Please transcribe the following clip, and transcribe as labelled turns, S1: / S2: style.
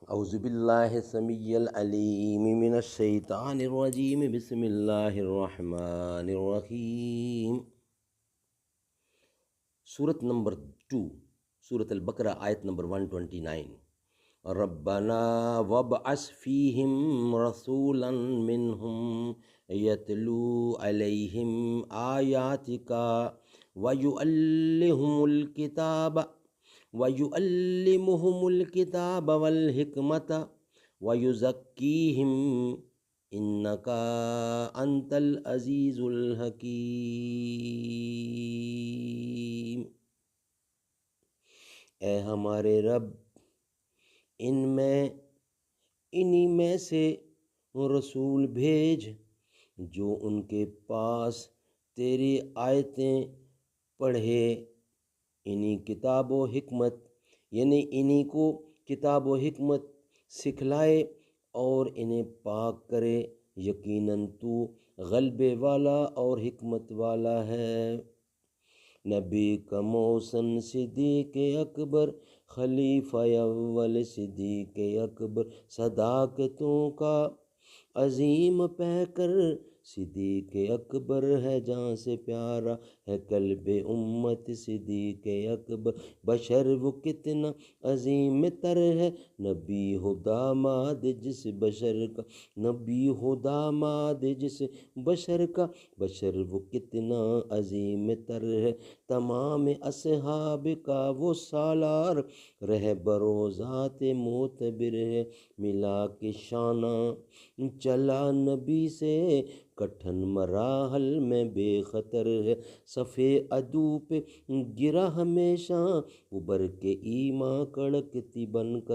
S1: اعوذ باللہ السمیع العلیم من الشیطان الرجیم بسم اللہ الرحمن الرحیم۔ سورت نمبر 2، سورت البقرہ، آیت نمبر 129۔ ربنا وابعث فیہم رسولا منہم یتلو علیہم آیاتک وَيُعَلِّمُهُمُ الْكِتَابَ وَالْحِكْمَةَ وَيُزَكِّيهِمْ إِنَّكَ أَنْتَ الْعَزِيزُ الْحَكِيمُ۔ اے ہمارے رب، انہی میں سے رسول بھیج جو ان کے پاس تیری آیتیں پڑھے، انہی کتاب و حکمت، یعنی انہی کو کتاب و حکمت سکھلائے اور انہیں پاک کرے، یقیناً تو غلبے والا اور حکمت والا ہے۔ نبی کا محسن صدیق اکبر، خلیفہ اول صدیق اکبر، صداقتوں کا عظیم پیکر، صدیق اکبر ہے جہاں سے پیارا ہے قلب امت، صدیق اکبر بشر وہ کتنا عظیم تر ہے، نبی ہو داماد جس بشر کا، نبی ہو داماد جس بشر کا، بشر وہ کتنا عظیم تر ہے، تمام اصحاب کا وہ سالار، رہبر و ذات معتبر ہے، ملا کے شانہ چلا نبی سے، کٹھن مراحل میں بے خطر ہے، صفے عدو پہ گرا ہمیشہ، ابھر کے ایمان کڑکتی بن کر